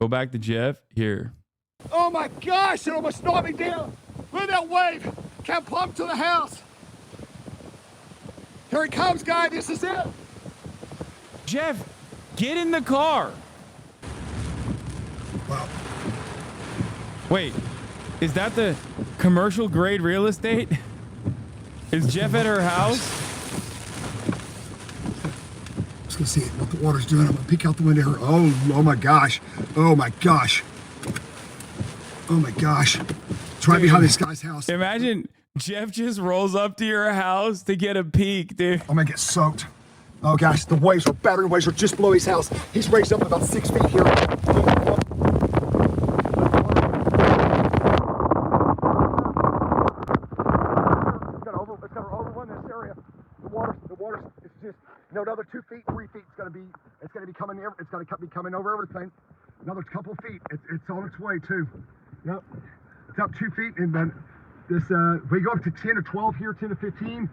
Go back to Jeff. Here. Oh my gosh, it almost knocked me down. Look at that wave. Can't plumb to the house. Here it comes, guy. This is it. Jeff, get in the car. Wow. Wait, is that the commercial grade real estate? Is Jeff at her house? Just gonna see what the water's doing. I'm gonna peek out the window here. Oh my gosh. Oh my gosh. Oh my gosh. It's right behind this guy's house. Imagine Jeff just rolls up to your house to get a peek, dude. I'm gonna get soaked. Oh gosh, the waves are battering waves are just below his house. He's raised up about 6 feet here. It's gonna overrun this area. The water is just another 2 feet, 3 feet. It's gonna be coming here. It's gonna be coming over everything. Another couple feet. It's on its way too. Yep. It's up 2 feet, and then this we go up to 10 to 12 here, 10 to 15.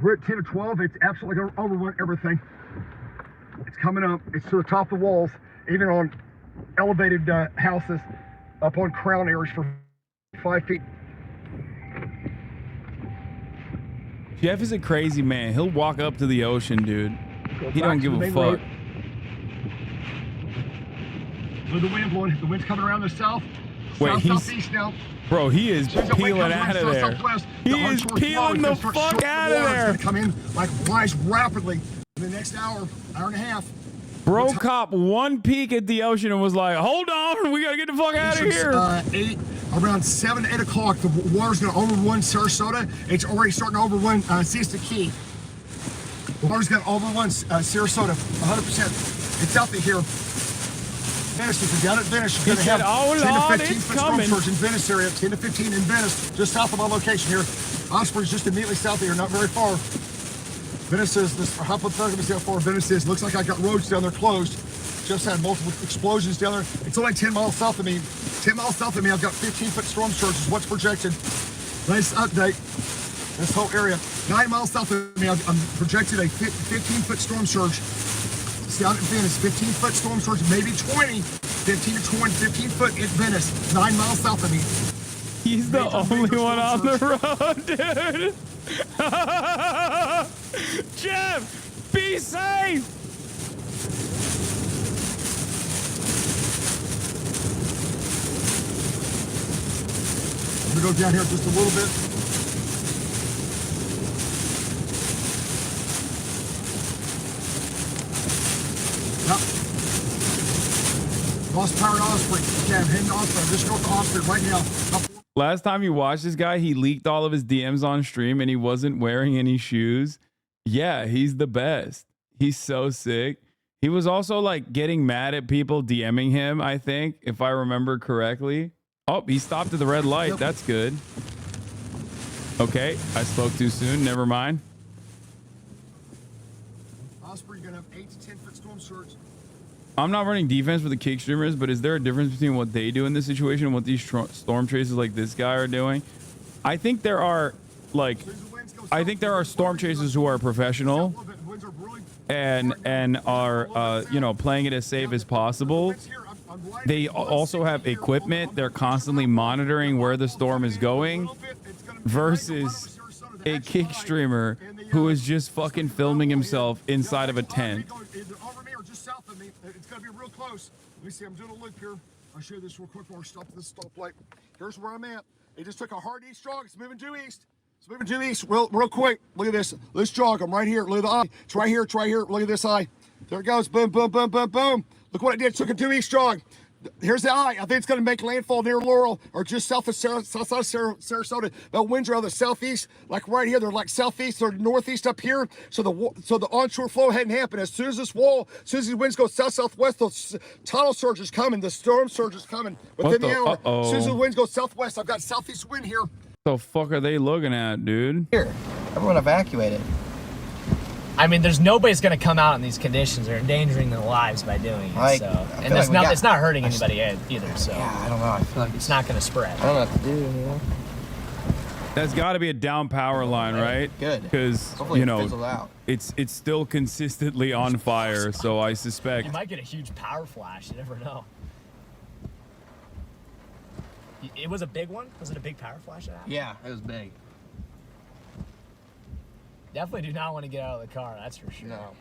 We're at 10 to 12. It's absolutely gonna overrun everything. It's coming up. It's to the top of the walls, even on elevated houses, up on crown areas for 5 feet. Jeff is a crazy man. He'll walk up to the ocean, dude. He don't give a fuck. Look at the wind blowing. The wind's coming around the south. Wait, Southeast now. Bro, he is peeling out of there. He is peeling the fuck out of there. It's gonna come in, like, rise rapidly in the next hour and a half. Bro cop one peek at the ocean and was like, hold on, we gotta get the fuck out of here. Around 7, 8 o'clock, the water's gonna overrun Sarasota. It's already starting to overrun Siesta Key. The water's gonna overrun Sarasota 100%. It's out there here. Venice, if you're down at Venice, you're going to have 10 to 15 foot storm surge in Venice area, 10 to 15 in Venice, just south of my location here. Osprey's just immediately south of here, not very far. Venice is, this hypothetical is how far Venice is. Looks like I got roads down there closed. Just had multiple explosions down there. It's only 10 miles south of me. 10 miles south of me, I've got 15 foot storm surges. What's projected? Nice update. This whole area. 9 miles south of me, I'm projected a 15 foot storm surge. Down at Venice, 15 foot storm surge, maybe 20, 15 to 20, 15 foot in Venice, 9 miles south of me. He's the only one on the road, dude. Jeff, be safe. I'm gonna go down here just a little bit. Yep. Lost power at Osprey. Yeah, I'm heading to Osprey. I'm just north of Osprey right now. Last time you watched this guy, he leaked all of his DMs on stream and he wasn't wearing any shoes. Yeah, he's the best. He's so sick. He was also like getting mad at people DMing him, I think, if I remember correctly. Oh, he stopped at the red light. Yep. That's good. Okay, I spoke too soon. Never mind. Osprey, you're going to have 8 to 10 foot storm surge. I'm not running defense for the kick streamers, but is there a difference between what they do in this situation and what these storm chasers like this guy are doing? I think there are storm chasers who are professional and are you know, playing it as safe as possible. They also have equipment. They're constantly monitoring where the storm is going versus a kick streamer who is just fucking filming himself inside of a tent. It's going to be real close. Let me see. I'm doing a loop here. I'll show you this real quick before I stop at this stoplight. Here's where I'm at. It just took a hard east jog. It's moving due east. It's moving due east real quick. Look at this. Let's jog. I'm right here. Look at the eye. It's right here. It's right here. Look at this eye. There it goes. Boom, boom, boom, boom, boom. Look what it did. It took a due east jog. Here's the eye. I think it's going to make landfall near Laurel or just south of Sarasota. About winds are on the southeast, like right here. They're like southeast or northeast up here. So the onshore flow hadn't happened. As soon as these winds go south-southwest, the tidal surge is coming. The storm surge is coming within the hour. As soon as the winds go southwest, I've got southeast wind here. The fuck are they looking at, dude? Here, everyone evacuated. I mean, there's nobody's gonna come out in these conditions. They're endangering their lives by doing it. And it's not hurting anybody either. So yeah, I don't know. I feel like it's not gonna spread. I don't know what to do. You know? There's got to be a down power line, right? Good. Because you know it's still consistently on fire. So I suspect you might get a huge power flash. You never know. It was a big one? Was it a big power flash that happened? Yeah, it was big. Definitely do not want to get out of the car, that's for sure. No.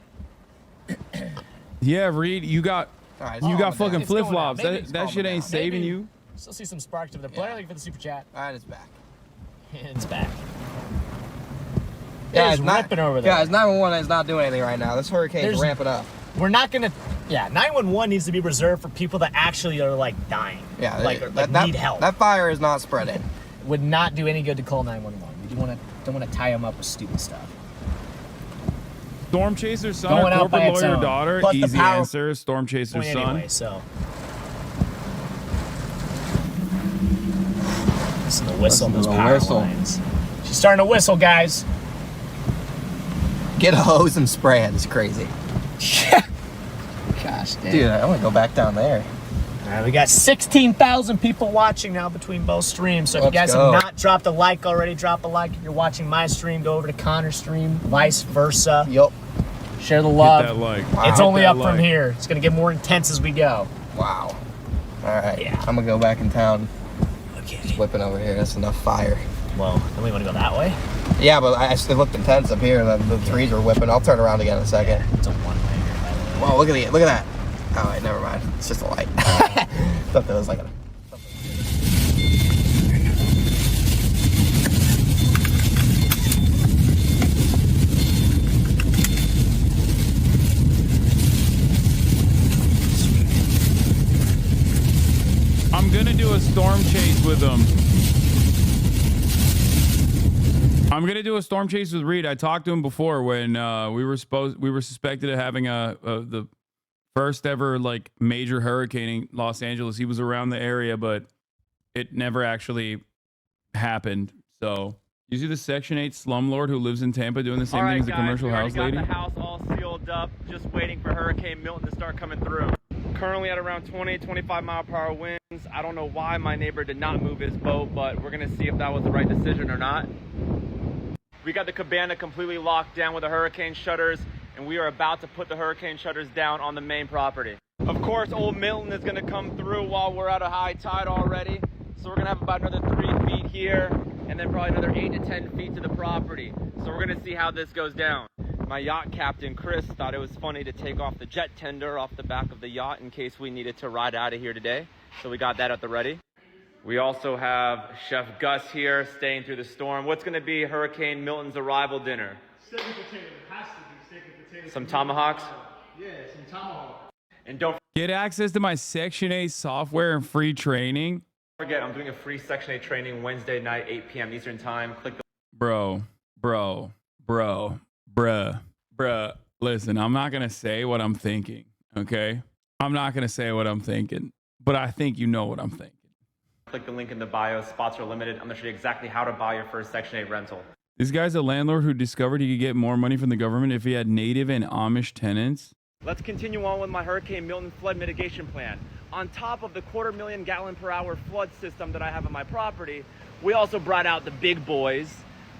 Yeah, Reed, you got fucking It's going flip flops. out. Maybe That shit ain't saving Maybe. you. Still see some sparks over there. Blair, thank you for the super chat. All right, it's back. It's back. Yeah, it's ripping over there. Guys, 911 is not doing anything right now. This hurricane's ramping up. We're not gonna. Yeah, 911 needs to be reserved for people that actually are like dying. Yeah, like need help. That fire is not spreading. Would not do any good to call 911. We don't want to tie them up with stupid stuff. Storm chaser's son Going or out by corporate its lawyer own. daughter? But the Easy power answer. Storm chaser's son. Anyway, so. Listen to the whistle. Those power lines. She's starting to whistle, guys. Get a hose and spray it. It's crazy. Gosh, damn. Dude, I want to go back down there. All right, we got 16,000 people watching now between both streams. So if you guys have not dropped a like already, drop a like. If you're watching my stream, go over to Connor's stream, vice versa. Yup. Share the love. Hit that like. Wow. It's only up from here. It's going to get more intense as we go. Wow. All right. Yeah. I'm going to go back in town. Okay. Just whipping over here. That's enough fire. Well, then we want to go that way? Yeah, but it looked intense up here. The trees are whipping. I'll turn around again in a second. It's a one-way here, by the way. Whoa, look at that. Oh, wait, never mind. It's just a light. Thought that was like a... I'm gonna do a storm chase with them. I'm gonna do a storm chase with Reed. I talked to him before when we were suspected of having the first ever like major hurricane in Los Angeles. He was around the area, but it never actually happened. So you see the Section 8 slumlord who lives in Tampa doing the same thing as the commercial house lady? We got the house all sealed up, just waiting for Hurricane Milton to start coming through. Currently at around 20, 25 mile per hour winds. I don't know why my neighbor did not move his boat, but we're gonna see if that was the right decision or not. We got the cabana completely locked down with the hurricane shutters, and we are about to put the hurricane shutters down on the main property. Of course, old Milton is gonna come through while we're at a high tide already. So we're gonna have about another 3 feet here, and then probably another 8 to 10 feet to the property. So we're gonna see how this goes down. My yacht captain, Chris, thought it was funny to take off the jet tender off the back of the yacht in case we needed to ride out of here today. So we got that at the ready. We also have Chef Gus here staying through the storm. What's gonna be Hurricane Milton's arrival dinner? Steak and potato. It has to be steak and potato. Some tomahawks? Yeah, some tomahawk. And don't Get access to my Section 8 software and free training. forget, I'm doing a free Section 8 training Wednesday night, 8 p.m. Eastern time. Click the Bruh. Listen, I'm not going to say what I'm thinking, okay? I'm not going to say what I'm thinking, but I think you know what I'm thinking. Click the link in the bio. Spots are limited. I'm going to show you exactly how to buy your first Section 8 rental. This guy's a landlord who discovered he could get more money from the government if he had native and Amish tenants. Let's continue on with my Hurricane Milton flood mitigation plan. On top of the 250,000 gallon per hour flood system that I have on my property, we also brought out the big boys,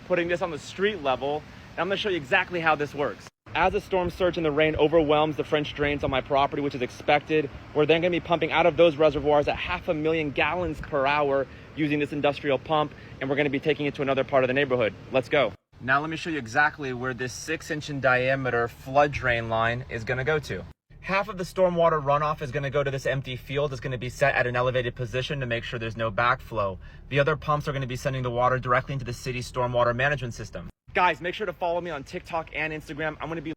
putting this on the street level. And I'm going to show you exactly how this works. As the storm surge and the rain overwhelms the French drains on my property, which is expected, we're then going to be pumping out of those reservoirs at 500,000 gallons per hour using this industrial pump, and we're going to be taking it to another part of the neighborhood. Let's go. Now let me show you exactly where this 6-inch in diameter flood drain line is going to go to. Half of the stormwater runoff is going to go to this empty field. It's going to be set at an elevated position to make sure there's no backflow. The other pumps are going to be sending the water directly into the city's stormwater management system. Guys, make sure to follow me on TikTok and Instagram. I'm going to be...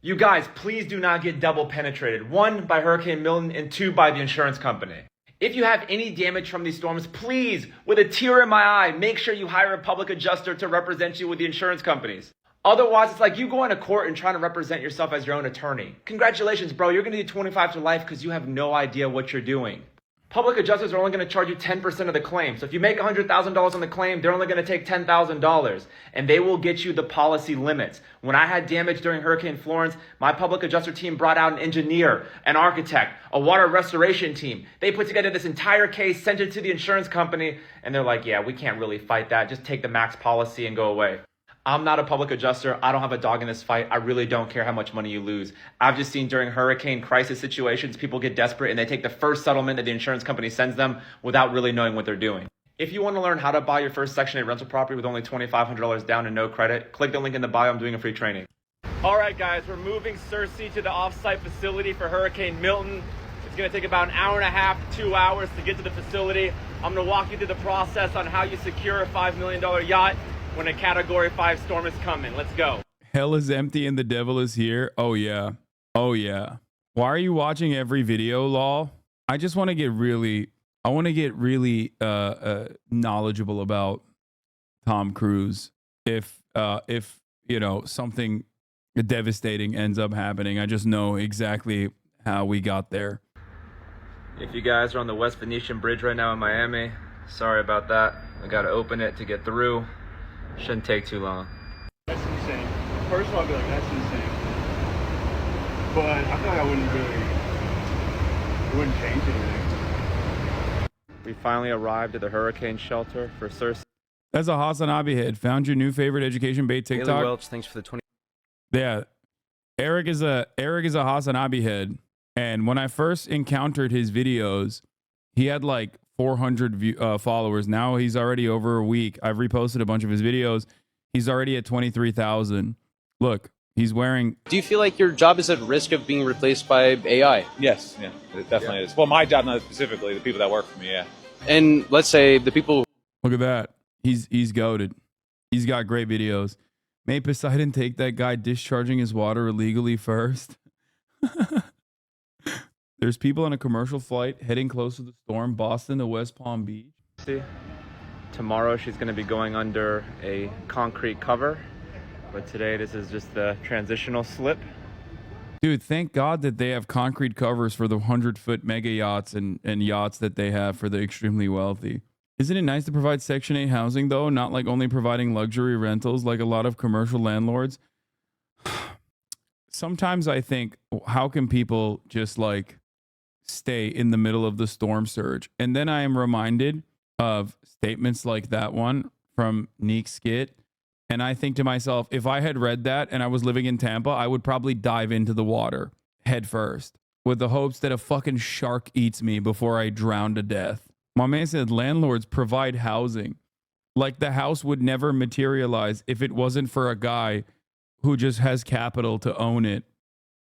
You guys, please do not get double penetrated. 1, by Hurricane Milton, and 2, by the insurance company. If you have any damage from these storms, please, with a tear in my eye, make sure you hire a public adjuster to represent you with the insurance companies. Otherwise, it's like you going to court and trying to represent yourself as your own attorney. Congratulations, bro. You're going to do 25 to life because you have no idea what you're doing. Public adjusters are only going to charge you 10% of the claim. So if you make $100,000 on the claim, they're only going to take $10,000, and they will get you the policy limits. When I had damage during Hurricane Florence, my public adjuster team brought out an engineer, an architect, a water restoration team. They put together this entire case, sent it to the insurance company, and they're like, yeah, we can't really fight that. Just take the max policy and go away. I'm not a public adjuster. I don't have a dog in this fight. I really don't care how much money you lose. I've just seen during hurricane crisis situations, people get desperate and they take the first settlement that the insurance company sends them without really knowing what they're doing. If you want to learn how to buy your first Section 8 rental property with only $2,500 down and no credit, click the link in the bio. I'm doing a free training. All right, guys, we're moving Cersei to the off-site facility for Hurricane Milton. It's going to take about an hour and a half, 2 hours to get to the facility. I'm going to walk you through the process on how you secure a $5 million yacht when a Category 5 storm is coming. Let's go. Hell is empty and the devil is here. Oh, yeah. Oh, yeah. Why are you watching every video, lol? I just want to get really knowledgeable about Tom Cruise. If you know, something devastating ends up happening, I just know exactly how we got there. If you guys are on the West Venetian Bridge right now in Miami, sorry about that. I got to open it to get through. Shouldn't take too long. That's insane. First of all, I'd be like, that's insane. But I feel like it wouldn't change anything. We finally arrived at the hurricane shelter for Cersei. That's a Hasanabi head. Found your new favorite education bait TikTok. Haley Welch, thanks for the 20. Yeah, Eric is a Hasanabi head, and when I first encountered his videos, he had like 400 followers. Now he's already over a week. I've reposted a bunch of his videos. He's already at 23,000. Look, he's wearing. Do you feel like your job is at risk of being replaced by AI? Yes, yeah, it definitely is. Well, my job, not specifically, the people that work for me, yeah. And let's say the people. Look at that. He's goated. He's got great videos. May Poseidon take that guy discharging his water illegally first? There's people on a commercial flight heading close to the storm, Boston to West Palm Beach. See, tomorrow she's going to be going under a concrete cover, but today this is just the transitional slip. Dude, thank God that they have concrete covers for the 100-foot mega yachts and yachts that they have for the extremely wealthy. Isn't it nice to provide Section 8 housing, though? Not like only providing luxury rentals like a lot of commercial landlords. Sometimes I think, how can people just like stay in the middle of the storm surge? And then I am reminded of statements like that one from Neek Skit. And I think to myself, if I had read that and I was living in Tampa, I would probably dive into the water head first with the hopes that a fucking shark eats me before I drown to death. My man said landlords provide housing. Like the house would never materialize if it wasn't for a guy who just has capital to own it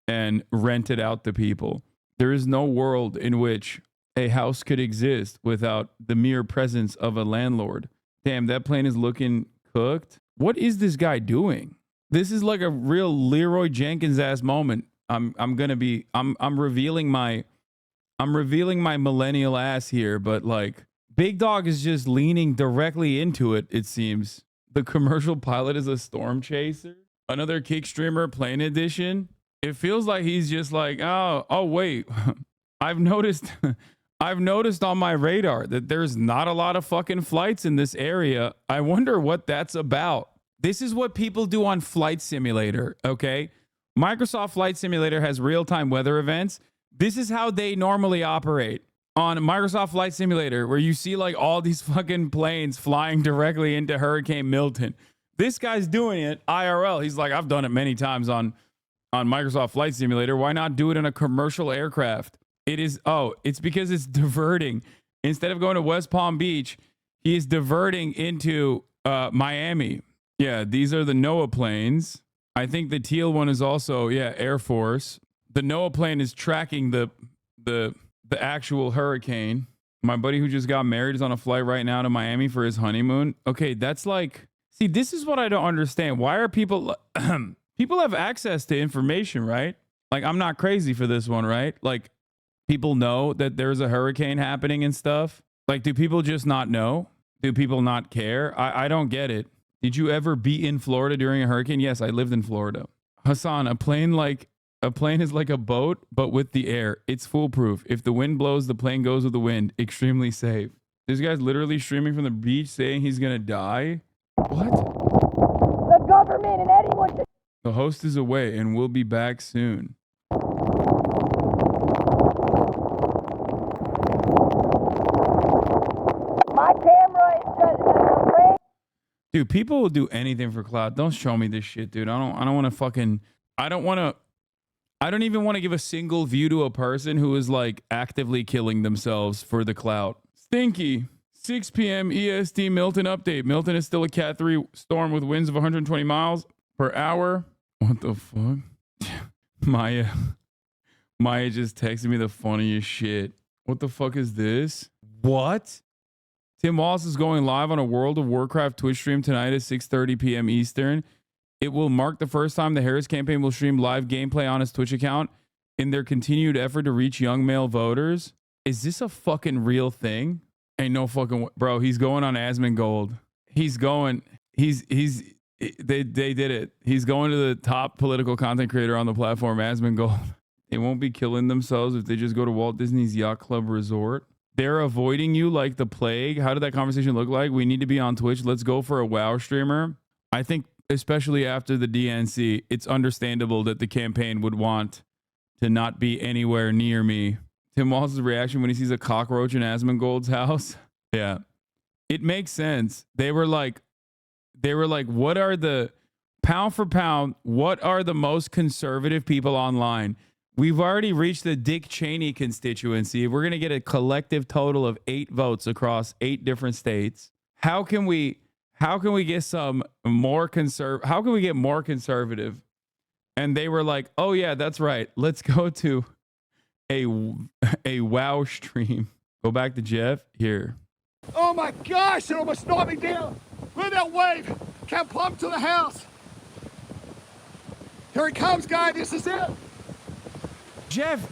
and rent it out to people. There is no world in which a house could exist without the mere presence of a landlord. Damn, that plane is looking cooked. What is this guy doing? This is like a real Leroy Jenkins ass moment. I'm revealing my millennial ass here, but like Big Dog is just leaning directly into it, it seems. The commercial pilot is a storm chaser. Another kick streamer plane edition. It feels like he's just like, oh wait. I've noticed on my radar that there's not a lot of fucking flights in this area. I wonder what that's about. This is what people do on Flight Simulator, okay? Microsoft Flight Simulator has real-time weather events. This is how they normally operate on Microsoft Flight Simulator, where you see like all these fucking planes flying directly into Hurricane Milton. This guy's doing it IRL. He's like, I've done it many times on Microsoft Flight Simulator. Why not do it in a commercial aircraft? It's because it's diverting. Instead of going to West Palm Beach, he is diverting into Miami. Yeah, these are the NOAA planes. I think the teal one is also, Air Force. The NOAA plane is tracking the actual hurricane. My buddy who just got married is on a flight right now to Miami for his honeymoon. Okay, that's like, see, this is what I don't understand. Why are people have access to information, right? Like, I'm not crazy for this one, right? Like, people know that there's a hurricane happening and stuff. Like, do people just not know? Do people not care? I don't get it. Did you ever be in Florida during a hurricane? Yes, I lived in Florida. Hassan, a plane is like a boat, but with the air. It's foolproof. If the wind blows, the plane goes with the wind. Extremely safe. This guy's literally streaming from the beach saying he's gonna die. What? The government and anyone. The host is away and we'll be back soon. My camera is just a Dude, people will do anything for clout. Don't show me this shit, dude. I don't want to fucking, I don't even want to give a single view to a person who is like actively killing themselves for the clout. Stinky. 6 p.m. EST Milton update. Milton is still a Cat 3 storm with winds of 120 miles per hour. What the fuck? Maya just texted me the funniest shit. What the fuck is this? What? Tim Wallace is going live on a World of Warcraft Twitch stream tonight at 6:30 p.m. Eastern. It will mark the first time the Harris campaign will stream live gameplay on his Twitch account in their continued effort to reach young male voters. Is this a fucking real thing? Ain't no fucking bro. He's going on Asmongold. They did it. He's going to the top political content creator on the platform, Asmongold. They won't be killing themselves if they just go to Walt Disney's Yacht Club Resort. They're avoiding you like the plague. How did that conversation look like? We need to be on Twitch. Let's go for a WoW streamer. I think especially after the DNC, it's understandable that the campaign would want to not be anywhere near me. Tim Wallace's reaction when he sees a cockroach in Asmongold's house. Yeah. It makes sense. They were like, what are the pound for pound? What are the most conservative people online? We've already reached the Dick Cheney constituency. We're going to get a collective total of 8 votes across 8 different states. How can we get some more how can we get more conservative? And they were like, oh yeah, that's right. Let's go to a WoW stream. Go back to Jeff here. Oh my gosh, it almost knocked me down. Look at that wave. Can't pump to the house. Here it comes, guy. This is it. Jeff,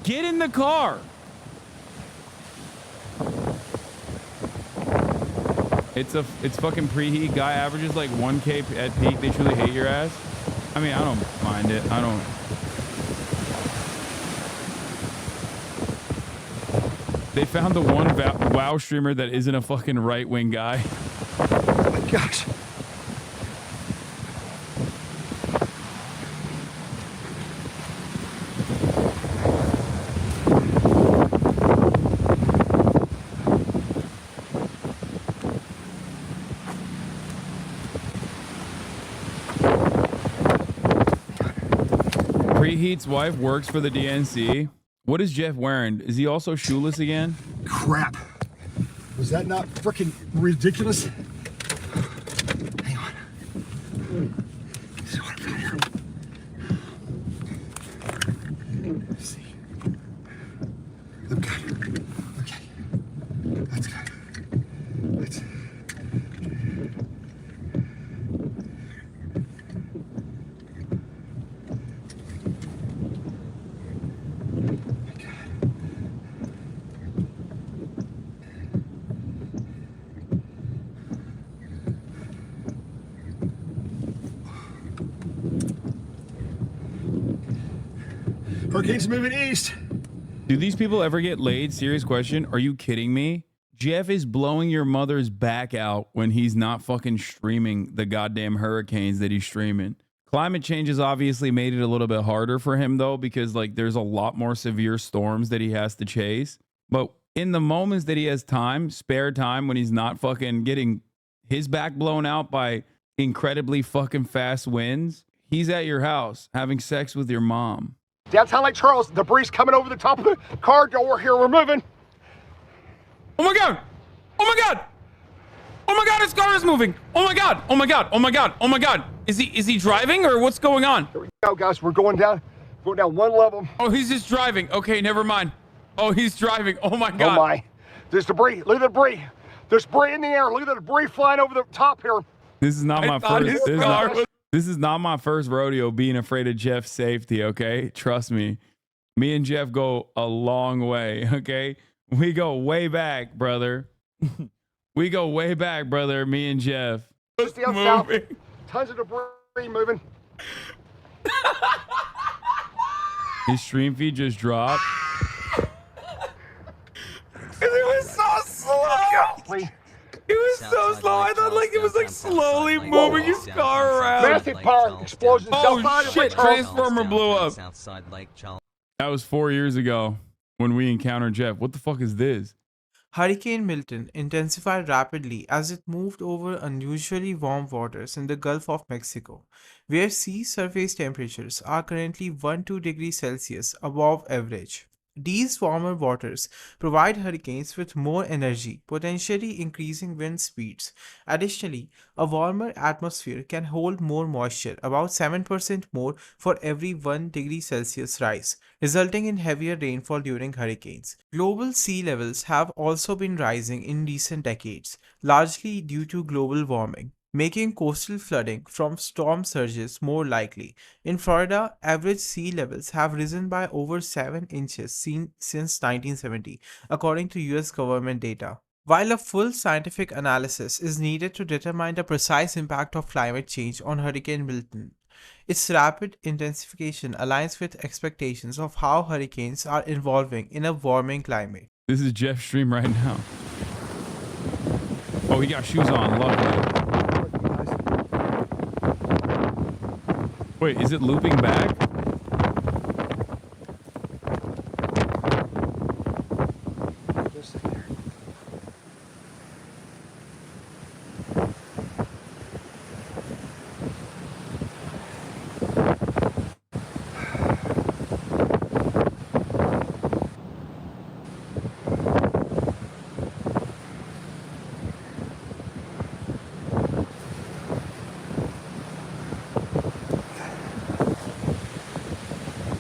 get in the car. It's fucking preheat. Guy averages like 1K at peak. They truly hate your ass. I mean, I don't mind it. I don't. They found the one WoW streamer that isn't a fucking right-wing guy. Oh my gosh. Preheat's wife works for the DNC. What is Jeff wearing? Is he also shoeless again? Crap. Was that not freaking ridiculous? Hang on. This is what I've got here. Let's see. Okay. That's good. That's... Hurricane's moving east. Do these people ever get laid? Serious question. Are you kidding me? Jeff is blowing your mother's back out when he's not fucking streaming the goddamn hurricanes that he's streaming. Climate change has obviously made it a little bit harder for him though, because like there's a lot more severe storms that he has to chase. But in the moments that he has time, spare time, when he's not fucking getting his back blown out by incredibly fucking fast winds, he's at your house having sex with your mom. Downtown Lake Charles, debris coming over the top of the car door here. We're moving. Oh my God. Oh my God. Oh my God, his car is moving. Oh my God. Oh my God. Oh my God. Oh my God. Is he driving or what's going on? Here we go, guys. We're going down one level. Oh, he's just driving. Okay, never mind. Oh, he's driving. Oh my God. Oh my. There's debris. Look at the debris. There's debris in the air. Look at the debris flying over the top here. This is not my first. This is not my first rodeo being afraid of Jeff's safety, okay? Trust me. Me and Jeff go a long way, okay? We go way back, brother. We go way back, brother, me and Jeff. South. Tons of debris moving. His stream feed just dropped. It was so slow. It was so slow. I thought like it was like slowly moving his car around. Massive power explosion. Oh shit! Transformer blew up. That was 4 years ago when we encountered Jeff. What the fuck is this? Hurricane Milton intensified rapidly as it moved over unusually warm waters in the Gulf of Mexico, where sea surface temperatures are currently 1 to 2 degrees Celsius above average. These warmer waters provide hurricanes with more energy, potentially increasing wind speeds. Additionally, a warmer atmosphere can hold more moisture, about 7% more for every 1 degree Celsius rise, resulting in heavier rainfall during hurricanes. Global sea levels have also been rising in recent decades, largely due to global warming, making coastal flooding from storm surges more likely. In Florida, average sea levels have risen by over 7 inches since 1970, according to US government data. While a full scientific analysis is needed to determine the precise impact of climate change on Hurricane Milton, its rapid intensification aligns with expectations of how hurricanes are evolving in a warming climate. This is Jeff's stream right now. Oh, he got shoes on. Lovely. Wait, is it looping back?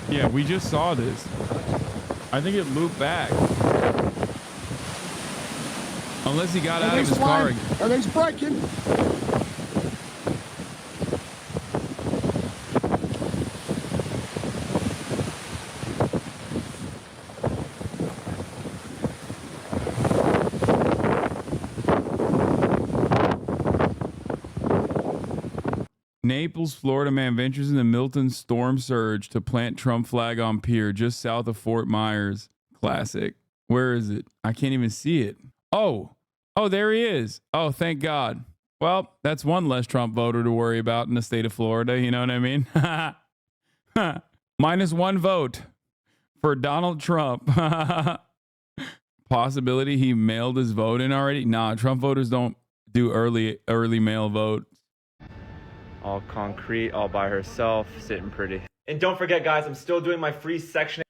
Yeah, we just saw this. I think it looped back. Unless he got out of his car again. Everything's breaking. Naples, Florida man ventures in the Milton storm surge to plant Trump flag on pier just south of Fort Myers. Classic. Where is it? I can't even see it. Oh, there he is. Oh, thank God. Well, that's one less Trump voter to worry about in the state of Florida. You know what I mean? -1 vote for Donald Trump. Possibility he mailed his vote in already? Nah, Trump voters don't do early mail vote. All concrete, all by herself, sitting pretty. And don't forget, guys, I'm still doing my free section.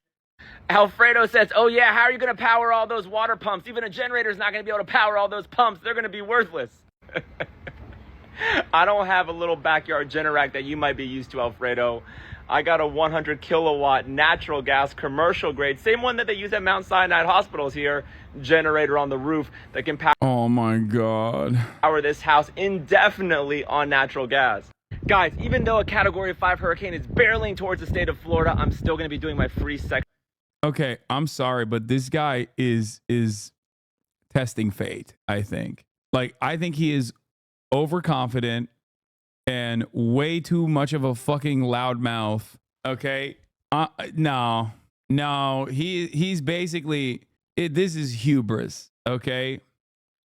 Alfredo says, oh yeah, how are you going to power all those water pumps? Even a generator's not going to be able to power all those pumps. They're going to be worthless. I don't have a little backyard Generac that you might be used to, Alfredo. I got a 100 kilowatt natural gas commercial grade, same one that they use at Mount Sinai hospitals here, generator on the roof that can Oh my God. power this house indefinitely on natural gas. Guys, even though a Category 5 hurricane is barreling towards the state of Florida, I'm still going to be doing my free section. Okay, I'm sorry, but this guy is testing fate, I think. Like, I think he is overconfident and way too much of a fucking loudmouth. Okay? No, he's basically this is hubris, okay?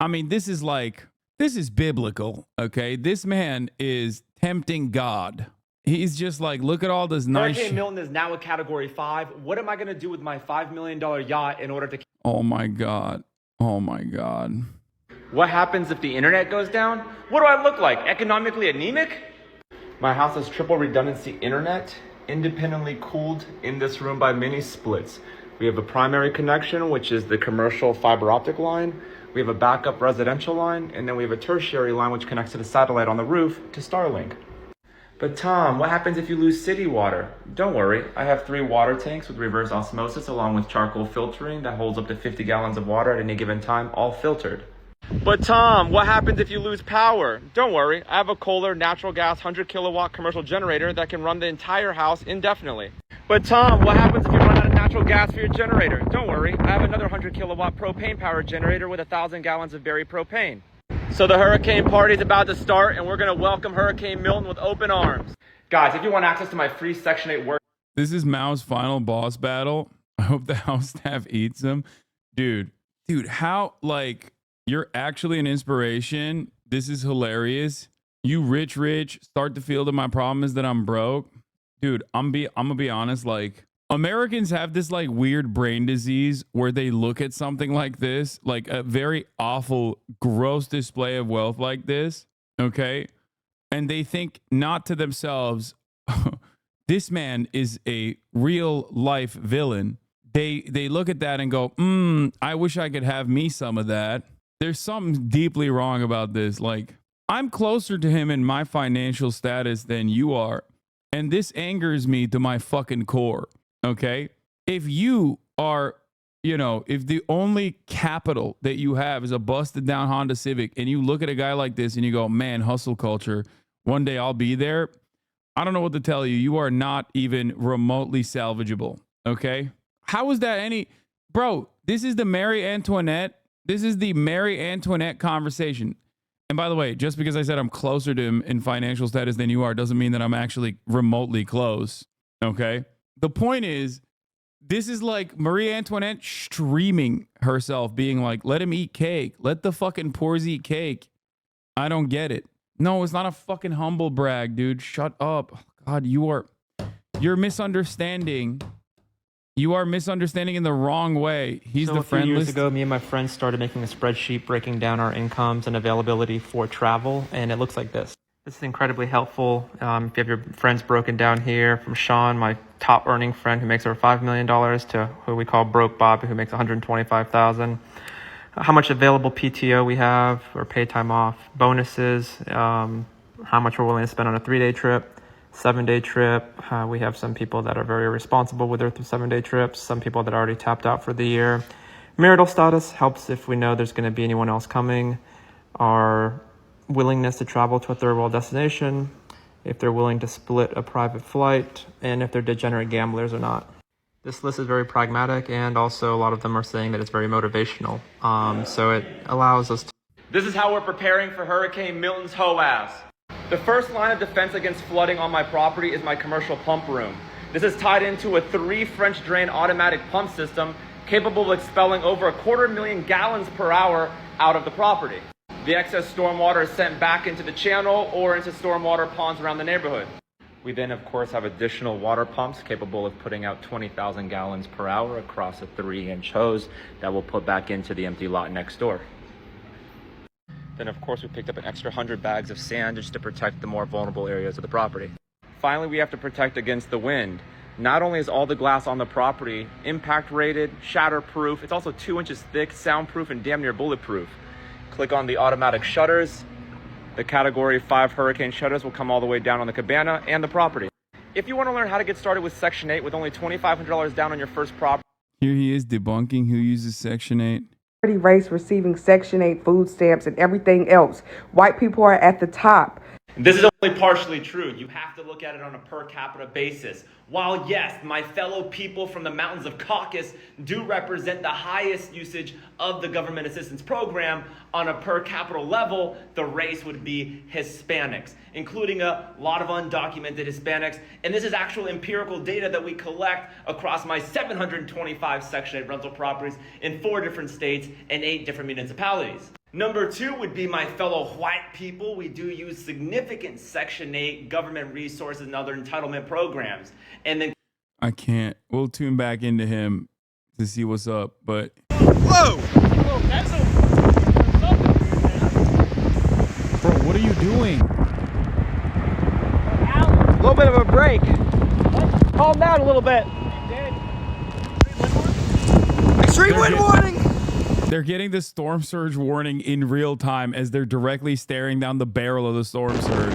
I mean, this is biblical, okay? This man is tempting God. He's just like, look at all this nice Hurricane Milton is now a Category 5. What am I going to do with my $5 million yacht in order to... Oh my God. Oh my God. What happens if the internet goes down? What do I look like? Economically anemic? My house has triple redundancy internet, independently cooled in this room by mini splits. We have a primary connection, which is the commercial fiber optic line. We have a backup residential line, and then we have a tertiary line which connects to the satellite on the roof to Starlink. But Tom, what happens if you lose city water? Don't worry, I have 3 water tanks with reverse osmosis along with charcoal filtering that holds up to 50 gallons of water at any given time, all filtered. But Tom, what happens if you lose power? Don't worry, I have a Kohler natural gas 100 kilowatt commercial generator that can run the entire house indefinitely. But Tom, what happens if you run out of natural gas for your generator? Don't worry, I have another 100 kilowatt propane powered generator with 1,000 gallons of berry propane. So the hurricane party is about to start, and we're going to welcome Hurricane Milton with open arms. Guys, if you want access to my free Section 8 work... This is Mao's final boss battle. I hope the house staff eats him. Dude, how, like, you're actually an inspiration. This is hilarious. You rich, start to feel that my problem is that I'm broke. Dude, I'm going to be honest, like, Americans have this like weird brain disease where they look at something like this, like a very awful, gross display of wealth like this, okay? And they think not to themselves, this man is a real life villain. They look at that and go, I wish I could have me some of that. There's something deeply wrong about this. Like, I'm closer to him in my financial status than you are. And this angers me to my fucking core. Okay. If you are, if the only capital that you have is a busted down Honda Civic and you look at a guy like this and you go, man, hustle culture, one day I'll be there. I don't know what to tell you. You are not even remotely salvageable. Okay. How is that bro, this is the Marie Antoinette. This is the Marie Antoinette conversation. And by the way, just because I said I'm closer to him in financial status than you are doesn't mean that I'm actually remotely close. Okay. The point is, this is like Marie Antoinette streaming herself, being like, let him eat cake. Let the fucking poors eat cake. I don't get it. No, it's not a fucking humble brag, dude. Shut up. God, you're misunderstanding. You are misunderstanding in the wrong way. He's the friend list. A few years ago, me and my friends started making a spreadsheet breaking down our incomes and availability for travel, and it looks like this. This is incredibly helpful. If you have your friends broken down here, from Sean, my top earning friend who makes over $5 million, to who we call Broke Bobby, who makes $125,000. How much available PTO we have, or paid time off, bonuses, how much we're willing to spend on a 3-day trip, 7-day trip. We have some people that are very responsible with their 7-day trips, some people that are already tapped out for the year. Marital status helps if we know there's going to be anyone else coming. Our willingness to travel to a third world destination, if they're willing to split a private flight, and if they're degenerate gamblers or not. This list is very pragmatic, and also a lot of them are saying that it's very motivational. So it allows us to... This is how we're preparing for Hurricane Milton's HOAS. The first line of defense against flooding on my property is my commercial pump room. This is tied into a 3 French drain automatic pump system capable of expelling over 250,000 gallons per hour out of the property. The excess stormwater is sent back into the channel or into stormwater ponds around the neighborhood. We then, of course, have additional water pumps capable of putting out 20,000 gallons per hour across a 3-inch hose that we'll put back into the empty lot next door. Then, of course, we picked up an extra 100 bags of sand just to protect the more vulnerable areas of the property. Finally, we have to protect against the wind. Not only is all the glass on the property impact rated, shatterproof, it's also 2 inches thick, soundproof, and damn near bulletproof. Click on the automatic shutters. The Category 5 hurricane shutters will come all the way down on the cabana and the property. If you want to learn how to get started with Section 8 with only $2,500 down on your first property. Here he is debunking who uses Section 8. Race receiving Section 8 food stamps and everything else. White people are at the top. This is only partially true. You have to look at it on a per capita basis. While yes, my fellow people from the mountains of Caucasus do represent the highest usage of the government assistance program, on a per capita level, the race would be Hispanics, including a lot of undocumented Hispanics. And this is actual empirical data that we collect across my 725 Section 8 rental properties in 4 different states and 8 different municipalities. Number 2 would be my fellow white people. We do use significant Section 8 government resources and other entitlement programs. And then I can't. We'll tune back into him to see what's up, but whoa! That's bro, what are you doing? a little bit of a break. Calm down a little bit. Extreme wind warning! They're getting the storm surge warning in real time as they're directly staring down the barrel of the storm surge.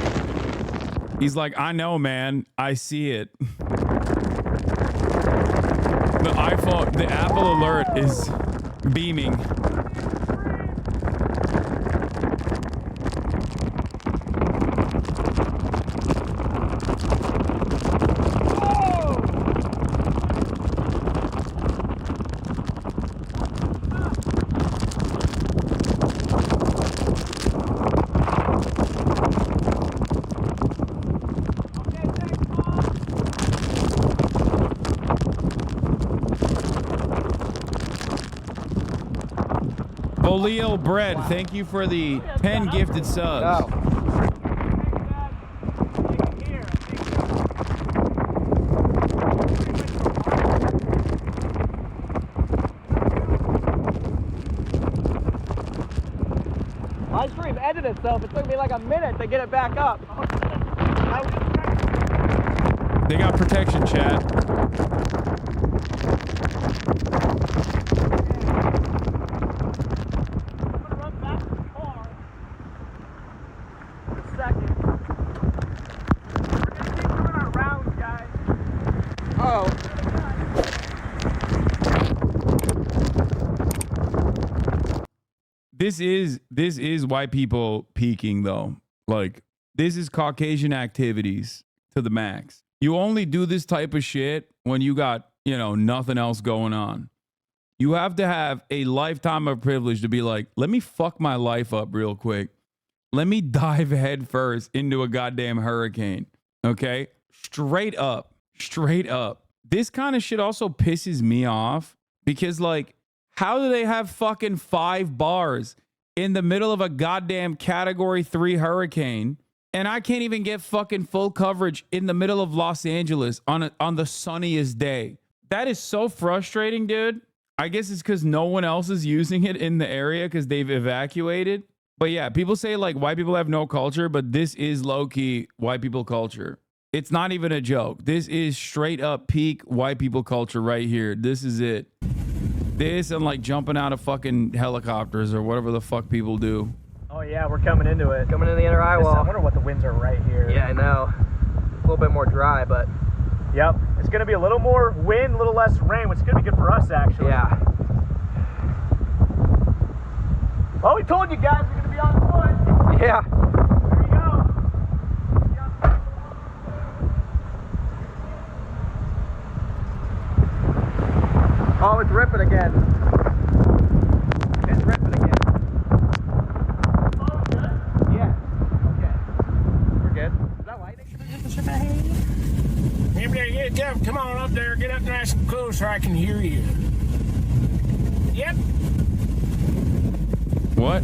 He's like, I know, man. I see it. The Apple alert is beaming. Leo Bread, thank you for the 10 gifted subs. My stream ended itself. It took me like a minute to get it back up. They got protection, chat. This is white people peaking though. Like, this is Caucasian activities to the max. You only do this type of shit when you got, you know, nothing else going on. You have to have a lifetime of privilege to be like, let me fuck my life up real quick. Let me dive head first into a goddamn hurricane. Okay? Straight up. Straight up. This kind of shit also pisses me off because, like, how do they have fucking 5 bars in the middle of a goddamn category 3 hurricane and I can't even get fucking full coverage in the middle of Los Angeles on the sunniest day? That is so frustrating, dude. I guess it's because no one else is using it in the area because they've evacuated. But yeah, people say like white people have no culture, but this is low-key white people culture. It's not even a joke. This is straight up peak white people culture right here. This is it. This and like jumping out of fucking helicopters or whatever the fuck people do. Oh yeah, we're coming into it. Coming in the inner eye wall. I wonder what the winds are right here. Yeah, I know. A little bit more dry, but... Yep. It's going to be a little more wind, a little less rain, which is going to be good for us, actually. Yeah. Well, we told you guys we're going to be on foot. Yeah. There you go. Oh, it's ripping again. It's ripping again. Oh, good? Yeah. Okay. We're good. Is that lightning? Come on up there. Get up nice and close so I can hear you. Yep. What?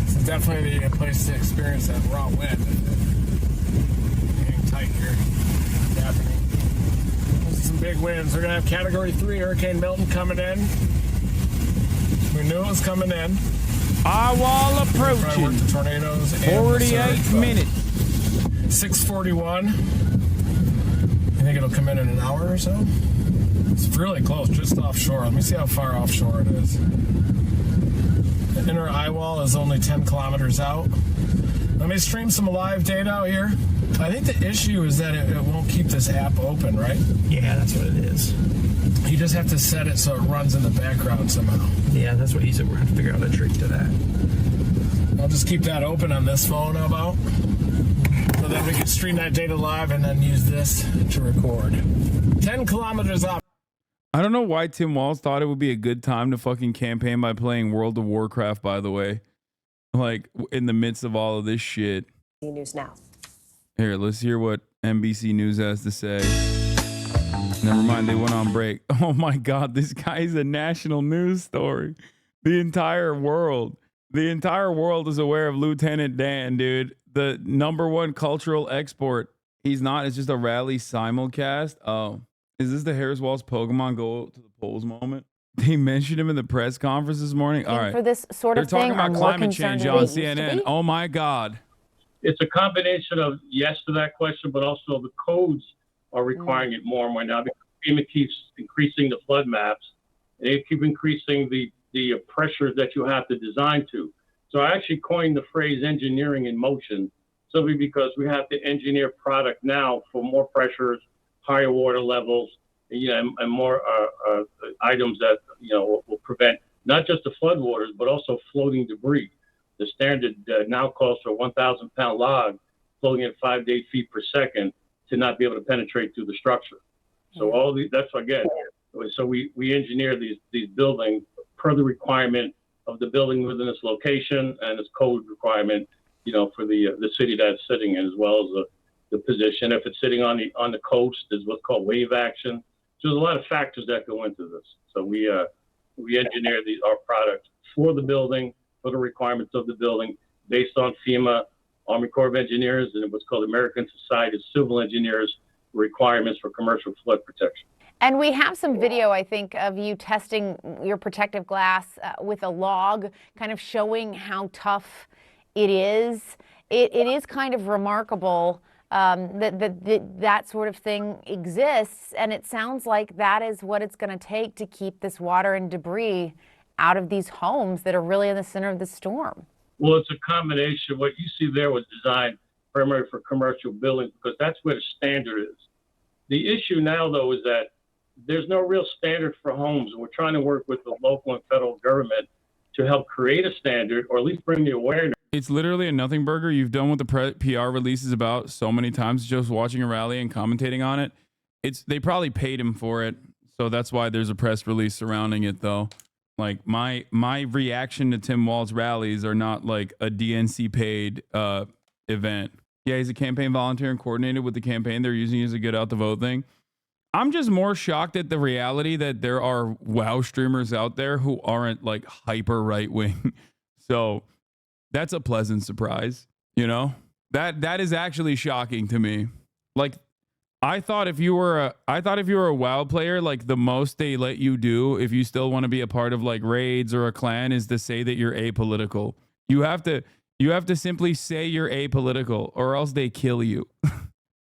It's definitely the place to experience that raw wind. Hang tight here. Definitely. Those are some big winds. We're going to have Category 3 Hurricane Milton coming in. We knew it was coming in. Eye wall approaching. The tornadoes. 48 minutes. 6:41. I think it'll come in an hour or so. It's really close, just offshore. Let me see how far offshore it is. The inner eye wall is only 10 kilometers out. Let me stream some live data out here. I think the issue is that it won't keep this app open, right? Yeah, that's what it is. You just have to set it so it runs in the background somehow. Yeah, that's what he said. We're going to figure out a trick to that. I'll just keep that open on this phone, how about? So that we can stream that data live and then use this to record. 10 kilometers up. I don't know why Tim Walz thought it would be a good time to fucking campaign by playing World of Warcraft, by the way. Like, in the midst of all of this shit. News now. Here, let's hear what NBC News has to say. Never mind, they went on break. Oh my God, this guy's a national news story. The entire world is aware of Lieutenant Dan, dude. The #1 cultural export. He's not, it's just a rally simulcast. Oh, is this the Harris Walls Pokemon go to the polls moment? They mentioned him in the press conference this morning. All right. For this sort of They're thing, talking about climate change on CNN. Oh my God. It's a combination of yes to that question, but also the codes are requiring it more and more now because FEMA keeps increasing the flood maps and they keep increasing the pressures that you have to design to. So I actually coined the phrase engineering in motion simply because we have to engineer product now for more pressures, higher water levels, and more items that will prevent not just the flood waters, but also floating debris. The standard now calls for a 1,000-pound log floating at 5 to 8 feet per second to not be able to penetrate through the structure. So that's again. So we engineer these buildings per the requirement of the building within this location and its code requirement, for the city that it's sitting in, as well as the position. If it's sitting on the coast, there's what's called wave action. So there's a lot of factors that go into this. So we engineer our product for the building, for the requirements of the building, based on FEMA, Army Corps of Engineers, and what's called American Society of Civil Engineers requirements for commercial flood protection. And we have some video, I think, of you testing your protective glass with a log, kind of showing how tough it is. It is kind of remarkable that sort of thing exists, and it sounds like that is what it's going to take to keep this water and debris out of these homes that are really in the center of the storm. Well, it's a combination. What you see there was designed primarily for commercial buildings because that's where the standard is. The issue now, though, is that there's no real standard for homes. We're trying to work with the local and federal government to help create a standard, or at least bring the awareness. It's literally a nothing burger. You've done what the PR releases about so many times, just watching a rally and commentating on it. They probably paid him for it, so that's why there's a press release surrounding it, though. Like my reaction to Tim Walz's rallies are not like a DNC paid event. Yeah, he's a campaign volunteer and coordinated with the campaign. They're using it as a get out the vote thing. I'm just more shocked at the reality that there are WoW streamers out there who aren't like hyper right wing. So that's a pleasant surprise, you know? That is actually shocking to me. Like I thought if you were a WoW player, like the most they let you do if you still want to be a part of like raids or a clan is to say that you're apolitical. You have to simply say you're apolitical or else they kill you.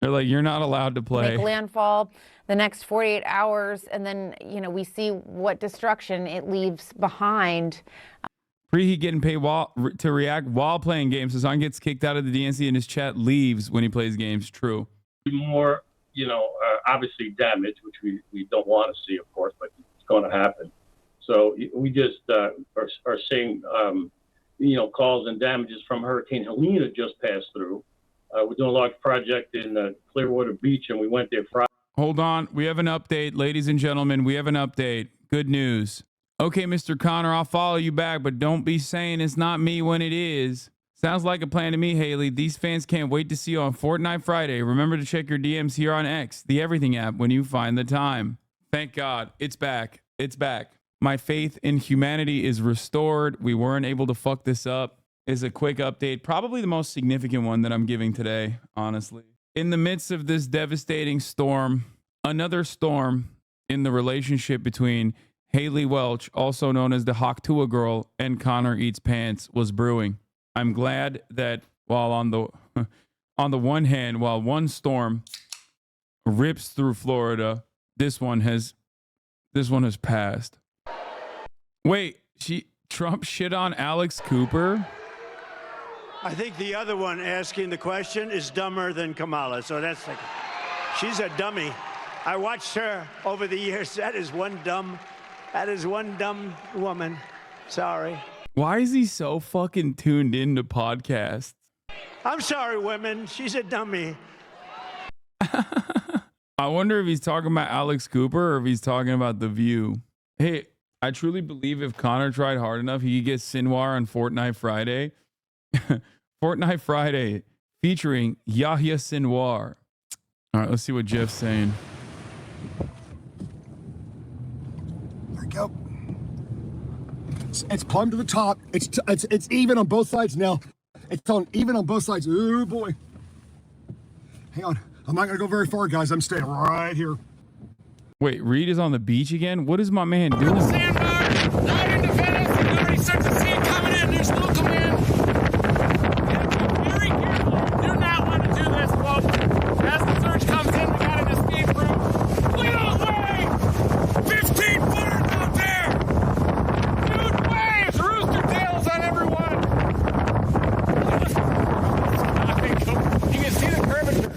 They're like, you're not allowed to play. Make landfall the next 48 hours, and then, you know, we see what destruction it leaves behind. Preheat getting paid to react while playing games. Hassan gets kicked out of the DNC and his chat leaves when he plays games. True. More, you know, obviously damage, which we don't want to see, of course, but it's going to happen. So we just are seeing, you know, calls and damages from Hurricane Helene that just passed through. We're doing a large project in Clearwater Beach, and we went there Friday. Hold on. We have an update, ladies and gentlemen. We have an update. Good news. Okay, Mr. Connor, I'll follow you back, but don't be saying it's not me when it is. Sounds like a plan to me, Haley. These fans can't wait to see you on Fortnite Friday. Remember to check your DMs here on X, the Everything app, when you find the time. Thank God. It's back. It's back. My faith in humanity is restored. We weren't able to fuck this up. Is a quick update, probably the most significant one that I'm giving today, honestly. In the midst of this devastating storm, another storm in the relationship between Haley Welch, also known as the Hawktua girl, and Connor Eats Pants was brewing. I'm glad that while on the one hand, while one storm rips through Florida, this one has passed. Wait, Trump shit on Alex Cooper? I think the other one asking the question is dumber than Kamala. So she's a dummy. I watched her over the years. That is one dumb woman. Sorry. Why is he so fucking tuned into podcasts? I'm sorry, women. She's a dummy. I wonder if he's talking about Alex Cooper or if he's talking about The View. Hey, I truly believe if Connor tried hard enough, he could get Sinwar on Fortnite Friday. Fortnite Friday featuring Yahya Sinwar. All right, let's see what Jeff's saying. There we go. It's plumbed to the top. It's even on both sides now. It's on even on both sides. Oh boy. Hang on. I'm not gonna go very far, guys. I'm staying right here. Wait, Reed is on the beach again? What is my man doing? Sandbar, out into Venice, you already start to see it coming in. There's no command. Very careful. Do not want to do this, folks. As the surge comes in, we got an escape route. Clear away! 15 footers out there! Huge waves! Rooster tails on everyone! You can see the curvature.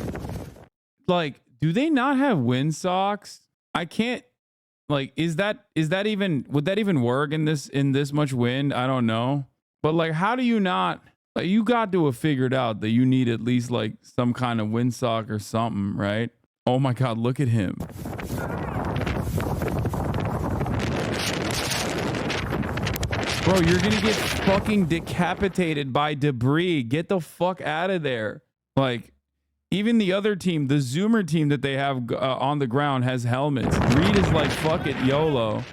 Like, do they not have wind socks? I can't, like, is that even, would that even work in this much wind? I don't know. But like, how do you not, like, you got to have figured out that you need at least like some kind of windsock or something, right? Oh my God, look at him. Bro, you're going to get fucking decapitated by debris. Get the fuck out of there. Like, even the other team, the Zoomer team that they have on the ground has helmets. Reed is like, fuck it, YOLO.